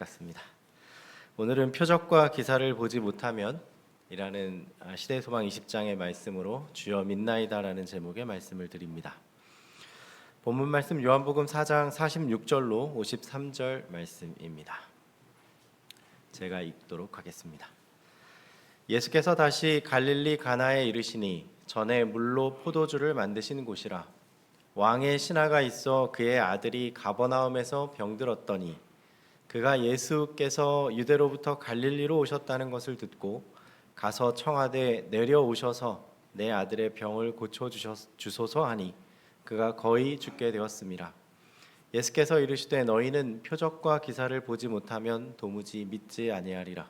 같습니다. 오늘은 표적과 기사를 보지 못하면 이라는 시대소망 20장의 말씀으로 주여 믿나이다라는 제목의 말씀을 드립니다. 본문 말씀 요한복음 4장 46절로 53절 말씀입니다. 제가 읽도록 하겠습니다. 예수께서 다시 갈릴리 가나에 이르시니 전에 물로 포도주를 만드신 곳이라. 왕의 신하가 있어 그의 아들이 가버나움에서 병들었더니 그가 예수께서 유대로부터 갈릴리로 오셨다는 것을 듣고 가서 청하되 내려오셔서 내 아들의 병을 고쳐 주소서 하니 그가 거의 죽게 되었음이라. 예수께서 이르시되 너희는 표적과 기사를 보지 못하면 도무지 믿지 아니하리라.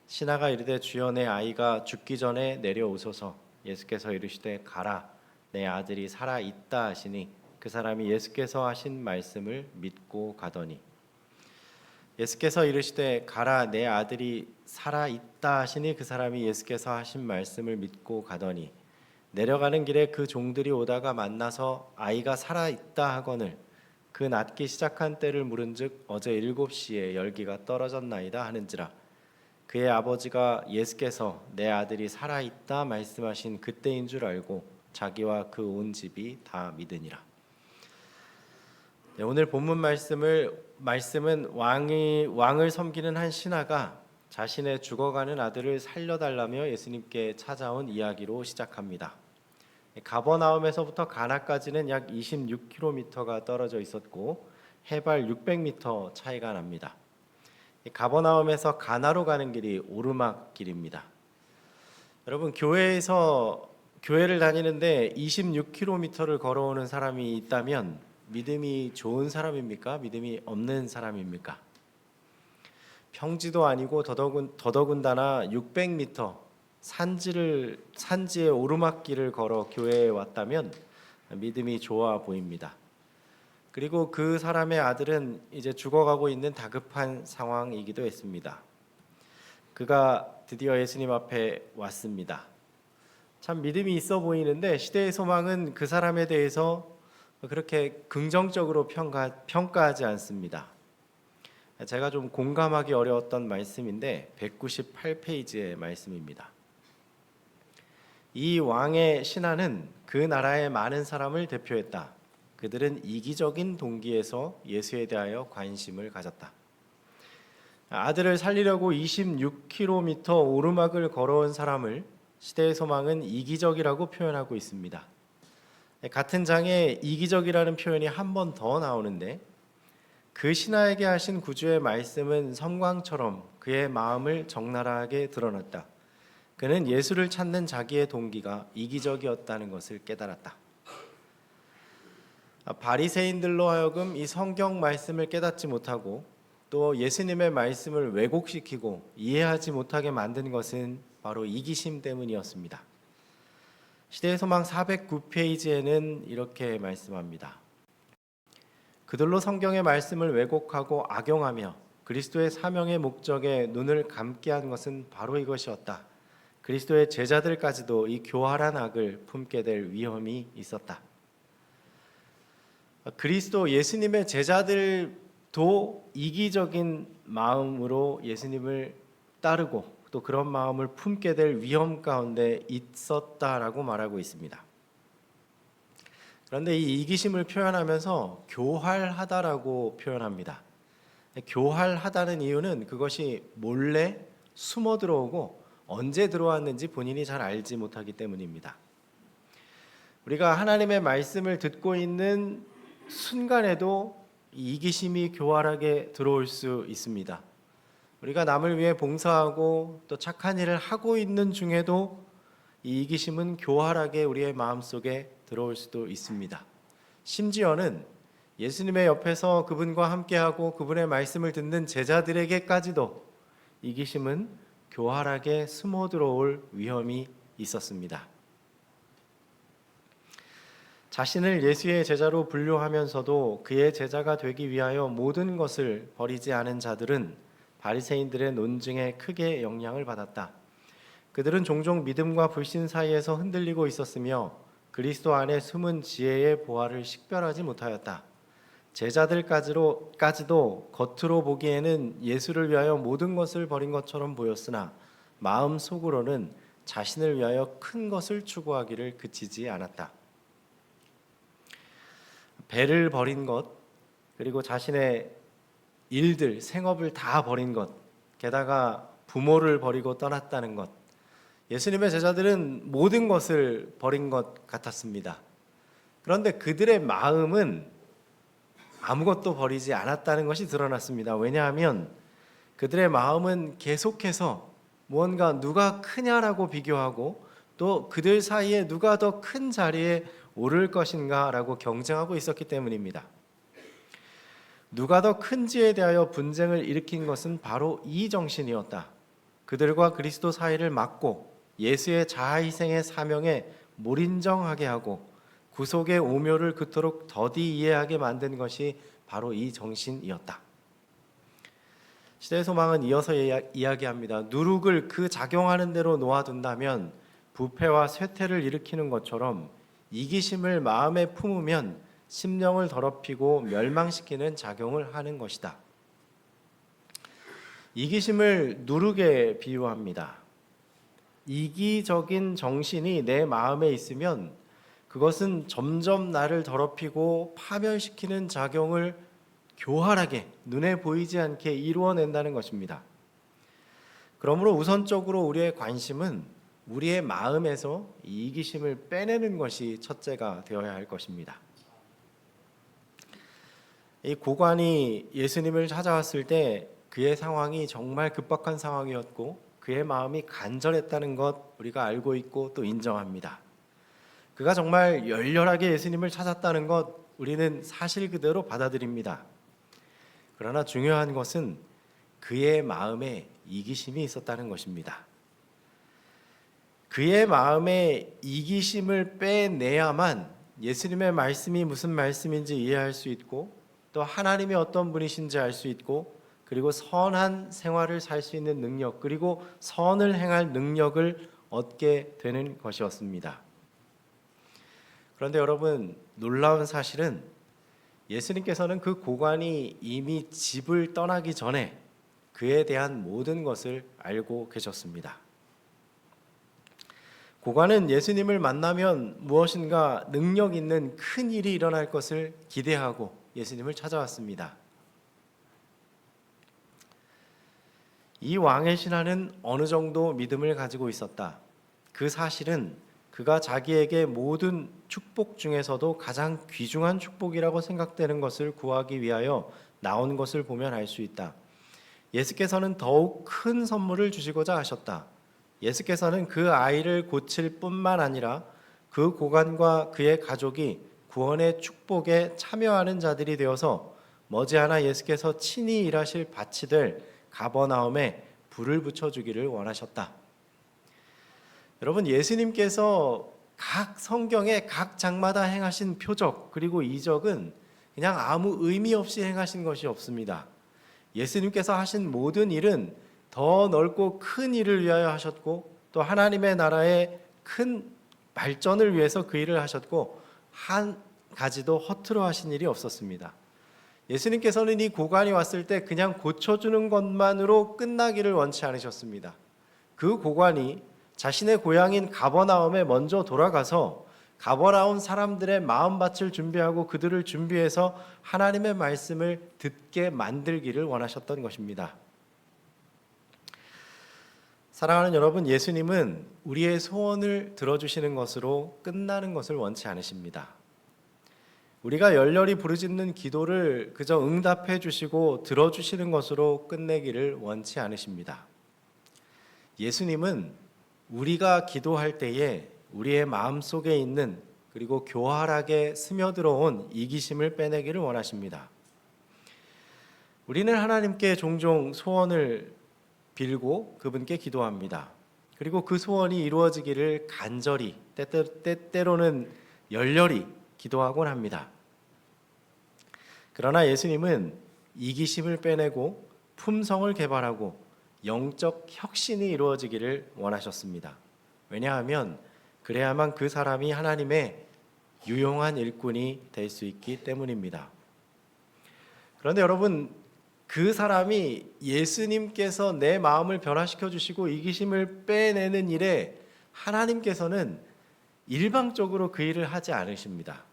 신하가 이르되 주여 내 아이가 죽기 전에 내려오소서. 예수께서 이르시되 가라 내 아들이 살아 있다 하시니 그 사람이 예수께서 하신 말씀을 믿고 가더니 예수께서 이르시되 가라 내 아들이 살아 있다 하시니 그 사람이 예수께서 하신 말씀을 믿고 가더니 내려가는 길에 그 종들이 오다가 만나서 아이가 살아 있다 하거늘 그 낫기 시작한 때를 물은즉 어제 7시에 열기가 떨어졌나이다 하는지라. 그의 아버지가 예수께서 내 아들이 살아 있다 말씀하신 그때인 줄 알고 자기와 그 온 집이 다 믿으니라. 네, 오늘 본문 말씀은 왕을 섬기는 한 신하가 자신의 죽어가는 아들을 살려달라며 예수님께 찾아온 이야기로 시작합니다. 가버나움에서부터 가나까지는 약 26km가 떨어져 있었고 해발 600m 차이가 납니다. 가버나움에서 가나로 가는 길이 오르막길입니다. 여러분 교회를 다니는데 26km를 걸어오는 사람이 있다면 믿음이 좋은 사람입니까? 믿음이 없는 사람입니까? 평지도 아니고 더더군다나 600m 산지의 오르막길을 걸어 교회에 왔다면 믿음이 좋아 보입니다. 그리고 그 사람의 아들은 이제 죽어가고 있는 다급한 상황이기도 했습니다. 그가 드디어 예수님 앞에 왔습니다. 참 믿음이 있어 보이는데 시대의 소망은 그 사람에 대해서 그렇게 긍정적으로 평가하지 않습니다. 제가 좀 공감하기 어려웠던 말씀인데 198페이지의 말씀입니다. 이 왕의 신하는 그 나라의 많은 사람을 대표했다. 그들은 이기적인 동기에서 예수에 대하여 관심을 가졌다. 아들을 살리려고 26km 오르막을 걸어온 사람을 시대의 소망은 이기적이라고 표현하고 있습니다. 같은 장에 이기적이라는 표현이 한 번 더 나오는데 그 신하에게 하신 구주의 말씀은 섬광처럼 그의 마음을 적나라하게 드러냈다. 그는 예수를 찾는 자기의 동기가 이기적이었다는 것을 깨달았다. 바리새인들로 하여금 이 성경 말씀을 깨닫지 못하고 또 예수님의 말씀을 왜곡시키고 이해하지 못하게 만든 것은 바로 이기심 때문이었습니다. 시대의 소망 409페이지에는 이렇게 말씀합니다. 그들로 성경의 말씀을 왜곡하고 악용하며 그리스도의 사명의 목적에 눈을 감게 한 것은 바로 이것이었다. 그리스도의 제자들까지도 이 교활한 악을 품게 될 위험이 있었다. 그리스도 예수님의 제자들도 이기적인 마음으로 예수님을 따르고 또 그런 마음을 품게 될 위험 가운데 있었다라고 말하고 있습니다. 그런데 이 이기심을 표현하면서 교활하다라고 표현합니다. 교활하다는 이유는 그것이 몰래 숨어 들어오고 언제 들어왔는지 본인이 잘 알지 못하기 때문입니다. 우리가 하나님의 말씀을 듣고 있는 순간에도 이 이기심이 교활하게 들어올 수 있습니다. 우리가 남을 위해 봉사하고 또 착한 일을 하고 있는 중에도 이 이기심은 교활하게 우리의 마음속에 들어올 수도 있습니다. 심지어는 예수님의 옆에서 그분과 함께하고 그분의 말씀을 듣는 제자들에게까지도 이기심은 교활하게 숨어 들어올 위험이 있었습니다. 자신을 예수의 제자로 분류하면서도 그의 제자가 되기 위하여 모든 것을 버리지 않은 자들은 바리새인들의 논증에 크게 영향을 받았다. 그들은 종종 믿음과 불신 사이에서 흔들리고 있었으며 그리스도 안에 숨은 지혜의 보화를 식별하지 못하였다. 제자들까지도 겉으로 보기에는 예수를 위하여 모든 것을 버린 것처럼 보였으나 마음 속으로는 자신을 위하여 큰 것을 추구하기를 그치지 않았다. 배를 버린 것, 그리고 자신의 일들, 생업을 다 버린 것, 게다가 부모를 버리고 떠났다는 것, 예수님의 제자들은 모든 것을 버린 것 같았습니다. 그런데 그들의 마음은 아무것도 버리지 않았다는 것이 드러났습니다. 왜냐하면 그들의 마음은 계속해서 무언가 누가 크냐라고 비교하고 또 그들 사이에 누가 더 큰 자리에 오를 것인가라고 경쟁하고 있었기 때문입니다. 누가 더 큰지에 대하여 분쟁을 일으킨 것은 바로 이 정신이었다. 그들과 그리스도 사이를 막고 예수의 자아희생의 사명에 몰인정하게 하고 구속의 오묘를 그토록 더디 이해하게 만든 것이 바로 이 정신이었다. 시대의 소망은 이어서 이야기합니다. 누룩을 그 작용하는 대로 놓아둔다면 부패와 쇠퇴를 일으키는 것처럼 이기심을 마음에 품으면 심령을 더럽히고 멸망시키는 작용을 하는 것이다. 이기심을 누룩에 비유합니다. 이기적인 정신이 내 마음에 있으면 그것은 점점 나를 더럽히고 파멸시키는 작용을 교활하게 눈에 보이지 않게 이루어낸다는 것입니다. 그러므로 우선적으로 우리의 관심은 우리의 마음에서 이 이기심을 빼내는 것이 첫째가 되어야 할 것입니다. 이 고관이 예수님을 찾아왔을 때 그의 상황이 정말 급박한 상황이었고 그의 마음이 간절했다는 것 우리가 알고 있고 또 인정합니다. 그가 정말 열렬하게 예수님을 찾았다는 것 우리는 사실 그대로 받아들입니다. 그러나 중요한 것은 그의 마음에 이기심이 있었다는 것입니다. 그의 마음에 이기심을 빼내야만 예수님의 말씀이 무슨 말씀인지 이해할 수 있고 또 하나님이 어떤 분이신지 알 수 있고 그리고 선한 생활을 살 수 있는 능력 그리고 선을 행할 능력을 얻게 되는 것이었습니다. 그런데 여러분 놀라운 사실은 예수님께서는 그 고관이 이미 집을 떠나기 전에 그에 대한 모든 것을 알고 계셨습니다. 고관은 예수님을 만나면 무엇인가 능력 있는 큰 일이 일어날 것을 기대하고 예수님을 찾아왔습니다. 이 왕의 신하는 어느 정도 믿음을 가지고 있었다. 그 사실은 그가 자기에게 모든 축복 중에서도 가장 귀중한 축복이라고 생각되는 것을 구하기 위하여 나온 것을 보면 알 수 있다. 예수께서는 더욱 큰 선물을 주시고자 하셨다. 예수께서는 그 아이를 고칠 뿐만 아니라 그 고관과 그의 가족이 구원의 축복에 참여하는 자들이 되어서 머지않아 예수께서 친히 일하실 밭이 될 가버나움에 불을 붙여주기를 원하셨다. 여러분 예수님께서 각 성경의 각 장마다 행하신 표적 그리고 이적은 그냥 아무 의미 없이 행하신 것이 없습니다. 예수님께서 하신 모든 일은 더 넓고 큰 일을 위하여 하셨고 또 하나님의 나라의 큰 발전을 위해서 그 일을 하셨고 한 가지도 허투루 하신 일이 없었습니다. 예수님께서는 이 고관이 왔을 때 그냥 고쳐주는 것만으로 끝나기를 원치 않으셨습니다. 그 고관이 자신의 고향인 가버나움에 먼저 돌아가서 가버나움 사람들의 마음밭을 준비하고 그들을 준비해서 하나님의 말씀을 듣게 만들기를 원하셨던 것입니다. 사랑하는 여러분, 예수님은 우리의 소원을 들어주시는 것으로 끝나는 것을 원치 않으십니다. 우리가 열렬히 부르짖는 기도를 그저 응답해 주시고 들어주시는 것으로 끝내기를 원치 않으십니다. 예수님은 우리가 기도할 때에 우리의 마음속에 있는 그리고 교활하게 스며들어온 이기심을 빼내기를 원하십니다. 우리는 하나님께 종종 소원을 빌고 그분께 기도합니다. 그리고 그 소원이 이루어지기를 간절히 때때로는 열렬히 기도하곤 합니다. 그러나 예수님은 이기심을 빼내고 품성을 개발하고 영적 혁신이 이루어지기를 원하셨습니다. 왜냐하면 그래야만 그 사람이 하나님의 유용한 일꾼이 될 수 있기 때문입니다. 그런데 여러분, 그 사람이 예수님께서 내 마음을 변화시켜 주시고 이기심을 빼내는 일에 하나님께서는 일방적으로 그 일을 하지 않으십니다.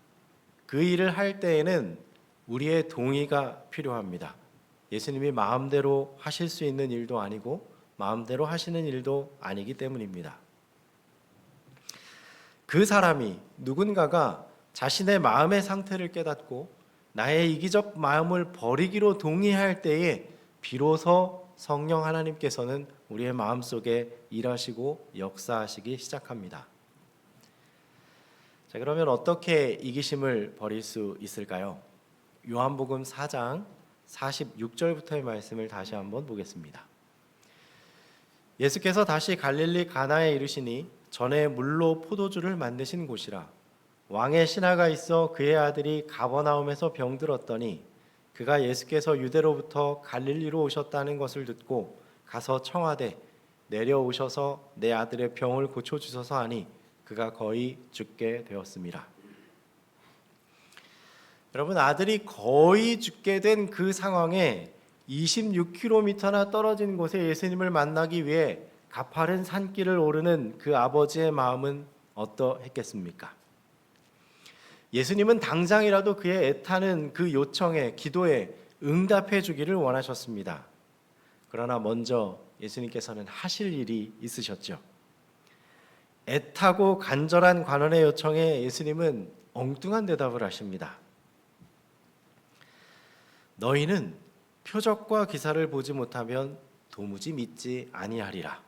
그 일을 할 때에는 우리의 동의가 필요합니다. 예수님이 마음대로 하실 수 있는 일도 아니고 마음대로 하시는 일도 아니기 때문입니다. 그 사람이, 누군가가 자신의 마음의 상태를 깨닫고 나의 이기적 마음을 버리기로 동의할 때에 비로소 성령 하나님께서는 우리의 마음속에 일하시고 역사하시기 시작합니다. 자, 그러면 어떻게 이기심을 버릴 수 있을까요? 요한복음 4장 46절부터의 말씀을 다시 한번 보겠습니다. 예수께서 다시 갈릴리 가나에 이르시니 전에 물로 포도주를 만드신 곳이라. 왕의 신하가 있어 그의 아들이 가버나움에서 병들었더니 그가 예수께서 유대로부터 갈릴리로 오셨다는 것을 듣고 가서 청하되 내려오셔서 내 아들의 병을 고쳐주소서 하니 그가 거의 죽게 되었습니다. 여러분, 아들이 거의 죽게 된 그 상황에 26km나 떨어진 곳에 예수님을 만나기 위해 가파른 산길을 오르는 그 아버지의 마음은 어떠했겠습니까? 예수님은 당장이라도 그의 애타는 그 요청에, 기도에 응답해 주기를 원하셨습니다. 그러나 먼저 예수님께서는 하실 일이 있으셨죠. 애타고 간절한 관원의 요청에 예수님은 엉뚱한 대답을 하십니다. 너희는 표적과 기사를 보지 못하면 도무지 믿지 아니하리라.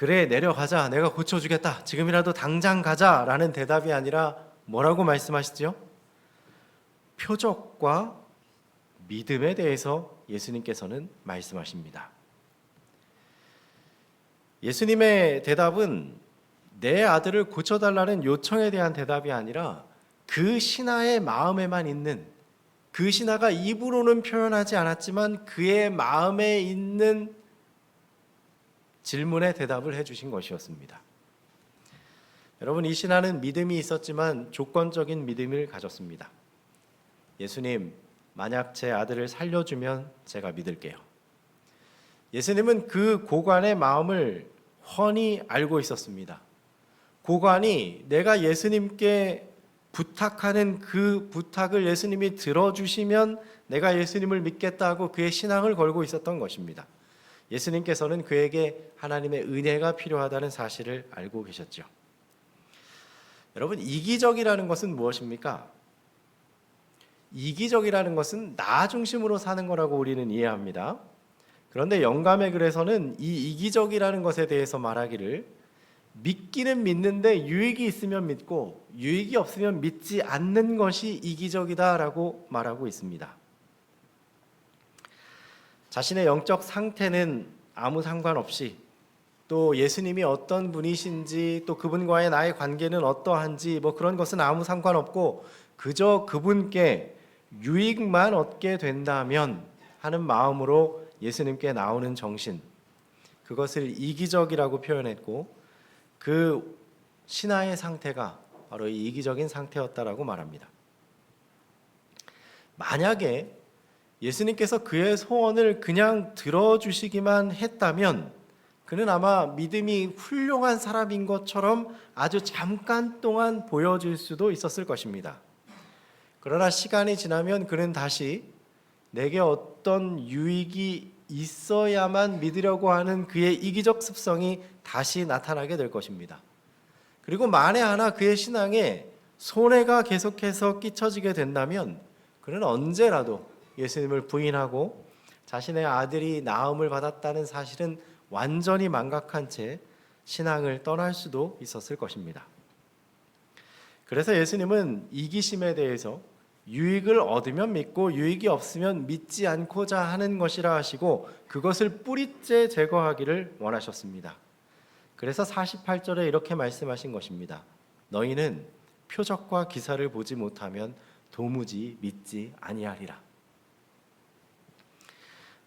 그래, 내려가자, 내가 고쳐주겠다, 지금이라도 당장 가자 라는 대답이 아니라 뭐라고 말씀하시죠? 표적과 믿음에 대해서 예수님께서는 말씀하십니다. 예수님의 대답은 내 아들을 고쳐달라는 요청에 대한 대답이 아니라 그 신하의 마음에만 있는, 그 신하가 입으로는 표현하지 않았지만 그의 마음에 있는 질문에 대답을 해주신 것이었습니다. 여러분, 이 신하는 믿음이 있었지만 조건적인 믿음을 가졌습니다. 예수님, 만약 제 아들을 살려주면 제가 믿을게요. 예수님은 그 고관의 마음을 훤히 알고 있었습니다. 고관이 내가 예수님께 부탁하는 그 부탁을 예수님이 들어주시면 내가 예수님을 믿겠다고 그의 신앙을 걸고 있었던 것입니다. 예수님께서는 그에게 하나님의 은혜가 필요하다는 사실을 알고 계셨죠. 여러분, 이기적이라는 것은 무엇입니까? 이기적이라는 것은 나 중심으로 사는 거라고 우리는 이해합니다. 그런데 영감의 글에서는 이 이기적이라는 것에 대해서 말하기를 믿기는 믿는데 유익이 있으면 믿고 유익이 없으면 믿지 않는 것이 이기적이다라고 말하고 있습니다. 자신의 영적 상태는 아무 상관없이, 또 예수님이 어떤 분이신지, 또 그분과의 나의 관계는 어떠한지 그런 것은 아무 상관없고 그저 그분께 유익만 얻게 된다면 하는 마음으로 예수님께 나오는 정신, 그것을 이기적이라고 표현했고 그 신하의 상태가 바로 이 이기적인 상태였다라고 말합니다. 만약에 예수님께서 그의 소원을 그냥 들어주시기만 했다면 그는 아마 믿음이 훌륭한 사람인 것처럼 아주 잠깐 동안 보여질 수도 있었을 것입니다. 그러나 시간이 지나면 그는 다시 내게 어떤 유익이 있어야만 믿으려고 하는 그의 이기적 습성이 다시 나타나게 될 것입니다. 그리고 만에 하나 그의 신앙에 손해가 계속해서 끼쳐지게 된다면 그는 언제라도 예수님을 부인하고 자신의 아들이 나음을 받았다는 사실은 완전히 망각한 채 신앙을 떠날 수도 있었을 것입니다. 그래서 예수님은 이기심에 대해서 유익을 얻으면 믿고 유익이 없으면 믿지 않고자 하는 것이라 하시고 그것을 뿌리째 제거하기를 원하셨습니다. 그래서 48절에 이렇게 말씀하신 것입니다. 너희는 표적과 기사를 보지 못하면 도무지 믿지 아니하리라.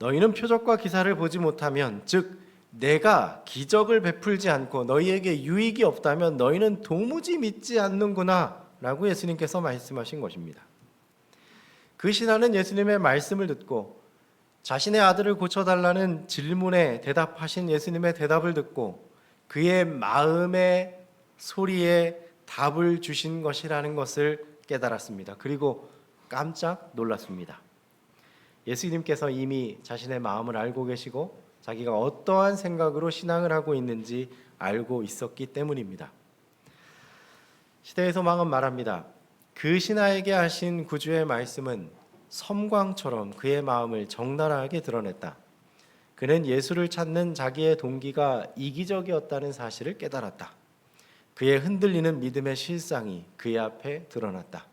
너희는 표적과 기사를 보지 못하면, 즉 내가 기적을 베풀지 않고 너희에게 유익이 없다면 너희는 도무지 믿지 않는구나 라고 예수님께서 말씀하신 것입니다. 그 신하는 예수님의 말씀을 듣고 자신의 아들을 고쳐달라는 질문에 대답하신 예수님의 대답을 듣고 그의 마음의 소리에 답을 주신 것이라는 것을 깨달았습니다. 그리고 깜짝 놀랐습니다. 예수님께서 이미 자신의 마음을 알고 계시고 자기가 어떠한 생각으로 신앙을 하고 있는지 알고 있었기 때문입니다. 시대의 소망은 말합니다. 그 신하에게 하신 구주의 말씀은 섬광처럼 그의 마음을 적나라하게 드러냈다. 그는 예수를 찾는 자기의 동기가 이기적이었다는 사실을 깨달았다. 그의 흔들리는 믿음의 실상이 그의 앞에 드러났다.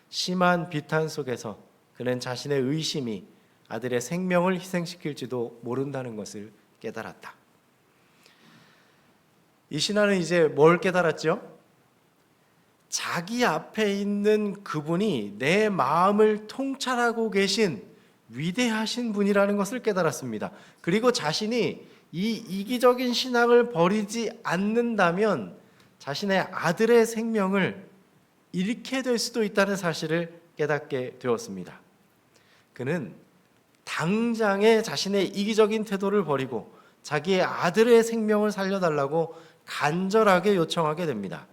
심한 비탄 속에서 그는 자신의 의심이 아들의 생명을 희생시킬지도 모른다는 것을 깨달았다. 이 신하는 이제 뭘 깨달았죠? 자기 앞에 있는 그분이 내 마음을 통찰하고 계신 위대하신 분이라는 것을 깨달았습니다. 그리고 자신이 이 이기적인 신앙을 버리지 않는다면 자신의 아들의 생명을 잃게 될 수도 있다는 사실을 깨닫게 되었습니다. 그는 당장에 자신의 이기적인 태도를 버리고 자기의 아들의 생명을 살려달라고 간절하게 요청하게 됩니다.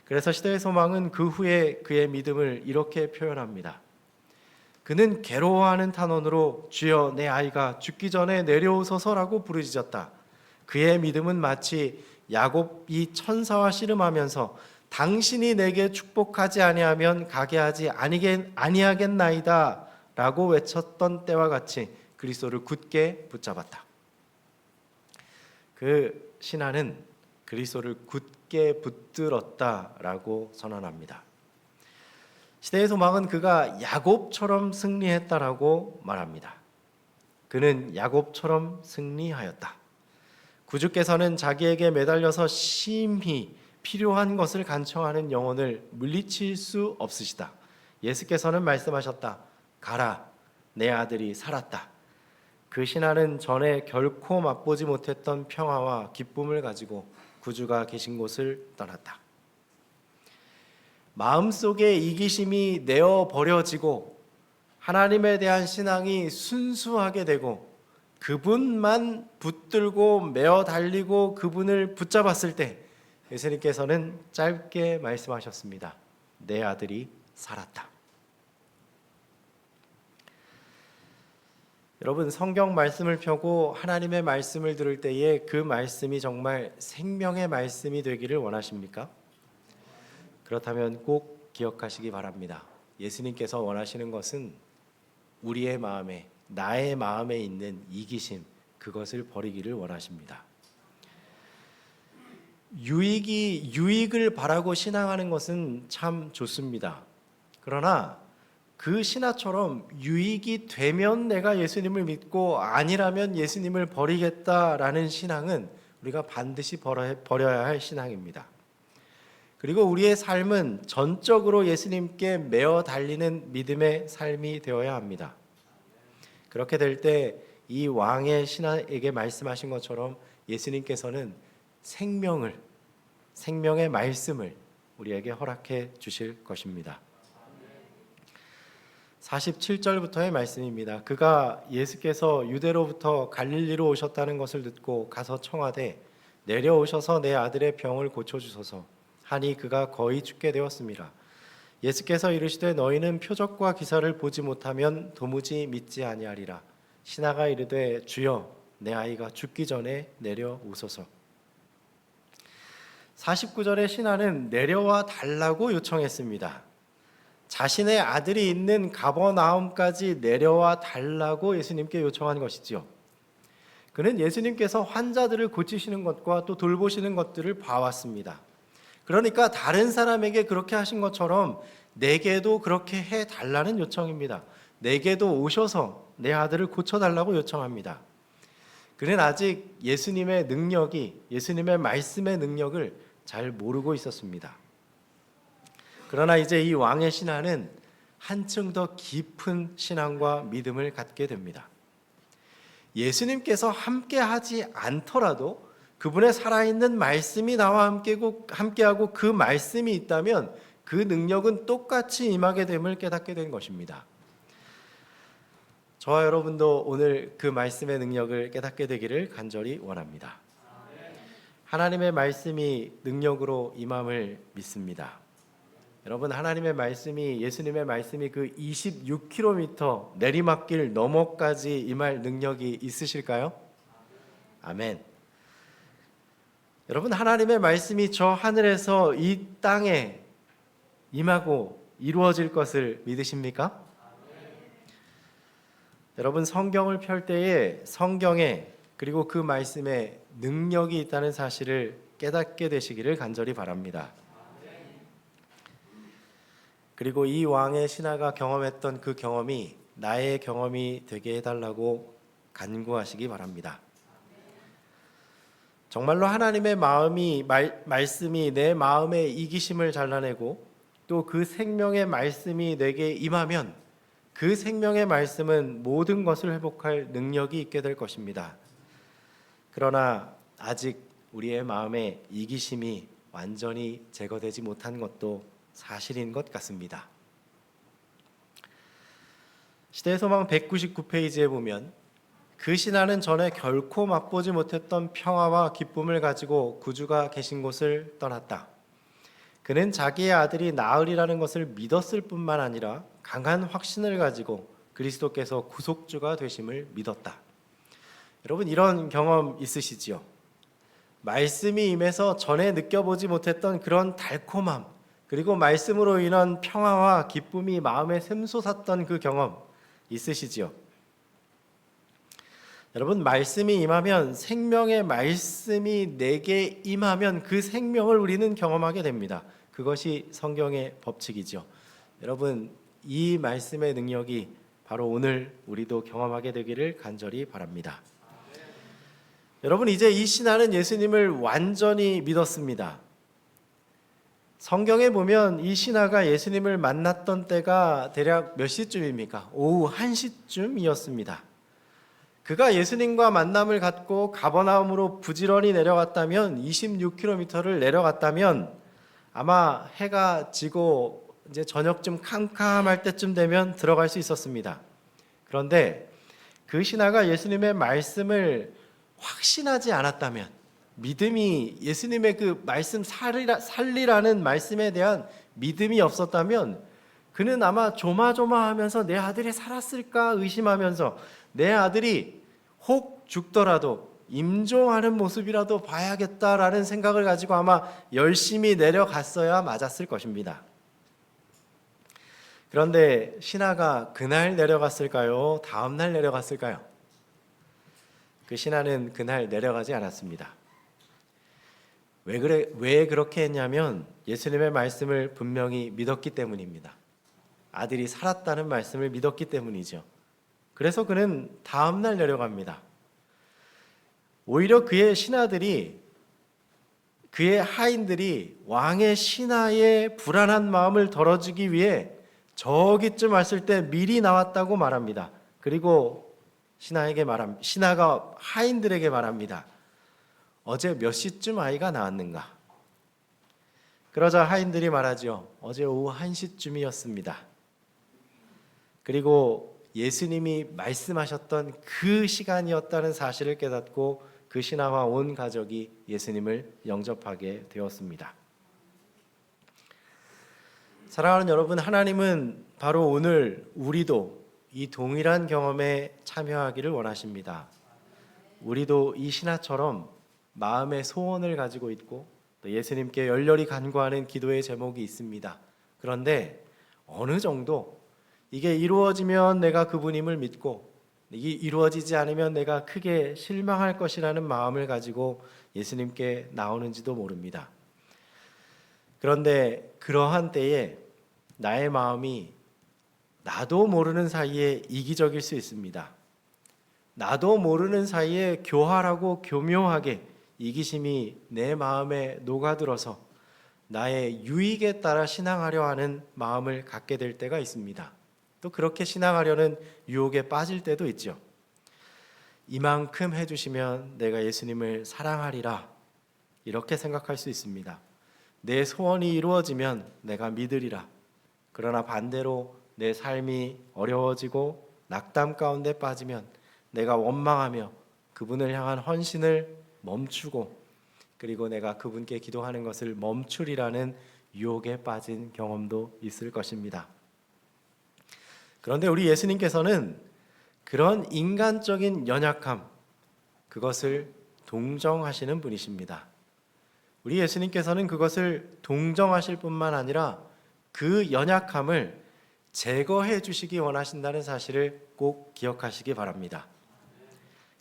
그래서 시대의 소망은 그 후에 그의 믿음을 이렇게 표현합니다. 그는 괴로워하는 탄원으로 주여 내 아이가 죽기 전에 내려오소서라고 부르짖었다. 그의 믿음은 마치 야곱이 천사와 씨름하면서 당신이 내게 축복하지 아니하면 가게 하지 아니하겠나이다 라고 외쳤던 때와 같이 그리스도를 굳게 붙잡았다. 그 신하는 그리스도를 굳게 붙들었다라고 선언합니다. 시대의 소망은 그가 야곱처럼 승리했다라고 말합니다. 그는 야곱처럼 승리하였다. 구주께서는 자기에게 매달려서 심히 필요한 것을 간청하는 영혼을 물리칠 수 없으시다. 예수께서는 말씀하셨다. 가라, 내 아들이 살았다. 그 신하는 전에 결코 맛보지 못했던 평화와 기쁨을 가지고 구주가 계신 곳을 떠났다. 마음속에 이기심이 내어 버려지고 하나님에 대한 신앙이 순수하게 되고 그분만 붙들고 메어 달리고 그분을 붙잡았을 때 예수님께서는 짧게 말씀하셨습니다. 내 아들이 살았다. 여러분, 성경 말씀을 펴고 하나님의 말씀을 들을 때에 그 말씀이 정말 생명의 말씀이 되기를 원하십니까? 그렇다면 꼭 기억하시기 바랍니다. 예수님께서 원하시는 것은 우리의 마음에, 나의 마음에 있는 이기심, 그것을 버리기를 원하십니다. 유익을 바라고 신앙하는 것은 참 좋습니다. 그러나 그 신하처럼 유익이 되면 내가 예수님을 믿고 아니라면 예수님을 버리겠다라는 신앙은 우리가 반드시 버려야 할 신앙입니다. 그리고 우리의 삶은 전적으로 예수님께 매어 달리는 믿음의 삶이 되어야 합니다. 그렇게 될 때 이 왕의 신하에게 말씀하신 것처럼 예수님께서는 생명의 말씀을 우리에게 허락해 주실 것입니다. 47절부터의 말씀입니다. 그가 예수께서 유대로부터 갈릴리로 오셨다는 것을 듣고 가서 청하되 내려오셔서 내 아들의 병을 고쳐주소서 하니 그가 거의 죽게 되었습니다. 예수께서 이르시되 너희는 표적과 기사를 보지 못하면 도무지 믿지 아니하리라. 신하가 이르되 주여 내 아이가 죽기 전에 내려오소서. 49절의 신하는 내려와 달라고 요청했습니다. 자신의 아들이 있는 가버나움까지 내려와 달라고 예수님께 요청한 것이지요. 그는 예수님께서 환자들을 고치시는 것과 또 돌보시는 것들을 봐왔습니다. 그러니까 다른 사람에게 그렇게 하신 것처럼 내게도 그렇게 해달라는 요청입니다. 내게도 오셔서 내 아들을 고쳐달라고 요청합니다. 그는 아직 예수님의 말씀의 능력을 잘 모르고 있었습니다. 그러나 이제 이 왕의 신하는 한층 더 깊은 신앙과 믿음을 갖게 됩니다. 예수님께서 함께하지 않더라도 그분의 살아있는 말씀이 나와 함께하고 그 말씀이 있다면 그 능력은 똑같이 임하게 됨을 깨닫게 된 것입니다. 저와 여러분도 오늘 그 말씀의 능력을 깨닫게 되기를 간절히 원합니다. 하나님의 말씀이 능력으로 임함을 믿습니다. 여러분, 하나님의 말씀이, 예수님의 말씀이 그 26km 내리막길 너머까지 임할 능력이 있으실까요? 아멘. 여러분, 하나님의 말씀이 저 하늘에서 이 땅에 임하고 이루어질 것을 믿으십니까? 여러분, 성경을 펼 때에 성경에 그리고 그 말씀에 능력이 있다는 사실을 깨닫게 되시기를 간절히 바랍니다. 그리고 이 왕의 신하가 경험했던 그 경험이 나의 경험이 되게 해달라고 간구하시기 바랍니다. 정말로 하나님의 말씀이 내 마음의 이기심을 잘라내고 또 그 생명의 말씀이 내게 임하면 그 생명의 말씀은 모든 것을 회복할 능력이 있게 될 것입니다. 그러나 아직 우리의 마음의 이기심이 완전히 제거되지 못한 것도 사실인 것 같습니다. 시대의 소망 199페이지에 보면 그 신하는 전에 결코 맛보지 못했던 평화와 기쁨을 가지고 구주가 계신 곳을 떠났다. 그는 자기의 아들이 나으리라는 것을 믿었을 뿐만 아니라 강한 확신을 가지고 그리스도께서 구속주가 되심을 믿었다. 여러분, 이런 경험 있으시지요? 말씀이 임해서 전에 느껴보지 못했던 그런 달콤함, 그리고 말씀으로 인한 평화와 기쁨이 마음에 샘솟았던 그 경험 있으시지요? 여러분, 말씀이 임하면, 생명의 말씀이 내게 임하면 그 생명을 우리는 경험하게 됩니다. 그것이 성경의 법칙이죠. 여러분, 이 말씀의 능력이 바로 오늘 우리도 경험하게 되기를 간절히 바랍니다. 여러분, 이제 이 신하는 예수님을 완전히 믿었습니다. 성경에 보면 이 신하가 예수님을 만났던 때가 대략 몇 시쯤입니까? 오후 1시쯤이었습니다. 그가 예수님과 만남을 갖고 가버나움으로 부지런히 내려갔다면 26km를 내려갔다면 아마 해가 지고 이제 저녁쯤 캄캄할 때쯤 되면 들어갈 수 있었습니다. 그런데 그 신하가 예수님의 말씀을 확신하지 않았다면, 믿음이 예수님의 그 말씀 살리라는 말씀에 대한 믿음이 없었다면 그는 아마 조마조마하면서 내 아들이 살았을까 의심하면서 내 아들이 혹 죽더라도 임종하는 모습이라도 봐야겠다라는 생각을 가지고 아마 열심히 내려갔어야 맞았을 것입니다. 그런데 신하가 그날 내려갔을까요? 다음 날 내려갔을까요? 그 신하는 그날 내려가지 않았습니다. 왜 그렇게 했냐면 예수님의 말씀을 분명히 믿었기 때문입니다. 아들이 살았다는 말씀을 믿었기 때문이죠. 그래서 그는 다음 날 내려갑니다. 오히려 그의 신하들이, 그의 하인들이 왕의 신하의 불안한 마음을 덜어주기 위해 저기쯤 왔을 때 미리 나왔다고 말합니다. 그리고 신하가 하인들에게 말합니다. 어제 몇 시쯤 아이가 나왔는가? 그러자 하인들이 말하죠. 어제 오후 1시쯤이었습니다. 그리고 예수님이 말씀하셨던 그 시간이었다는 사실을 깨닫고 그 신하와 온 가족이 예수님을 영접하게 되었습니다. 사랑하는 여러분, 하나님은 바로 오늘 우리도 이 동일한 경험에 참여하기를 원하십니다. 우리도 이 신하처럼 마음의 소원을 가지고 있고 또 예수님께 열렬히 간구하는 기도의 제목이 있습니다. 그런데 어느 정도 이게 이루어지면 내가 그분임을 믿고 이게 이루어지지 않으면 내가 크게 실망할 것이라는 마음을 가지고 예수님께 나오는지도 모릅니다. 그런데 그러한 때에 나의 마음이 나도 모르는 사이에 이기적일 수 있습니다. 나도 모르는 사이에 교활하고 교묘하게 이기심이 내 마음에 녹아들어서 나의 유익에 따라 신앙하려 하는 마음을 갖게 될 때가 있습니다. 또 그렇게 신앙하려는 유혹에 빠질 때도 있죠. 이만큼 해주시면 내가 예수님을 사랑하리라, 이렇게 생각할 수 있습니다. 내 소원이 이루어지면 내가 믿으리라. 그러나 반대로 내 삶이 어려워지고 낙담 가운데 빠지면 내가 원망하며 그분을 향한 헌신을 멈추고 그리고 내가 그분께 기도하는 것을 멈추리라는 유혹에 빠진 경험도 있을 것입니다. 그런데 우리 예수님께서는 그런 인간적인 연약함, 그것을 동정하시는 분이십니다. 우리 예수님께서는 그것을 동정하실 뿐만 아니라 그 연약함을 제거해 주시기 원하신다는 사실을 꼭 기억하시기 바랍니다.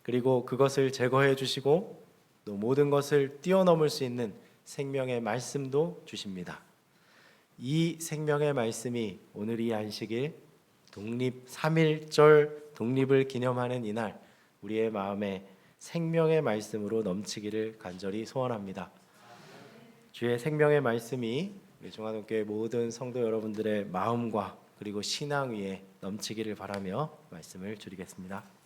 그리고 그것을 제거해 주시고 또 모든 것을 뛰어넘을 수 있는 생명의 말씀도 주십니다. 이 생명의 말씀이 오늘 이 안식일 독립 3.1절 독립을 기념하는 이날 우리의 마음에 생명의 말씀으로 넘치기를 간절히 소원합니다. 주의 생명의 말씀이 우리 종합교회 모든 성도 여러분들의 마음과 그리고 신앙 위에 넘치기를 바라며 말씀을 드리겠습니다.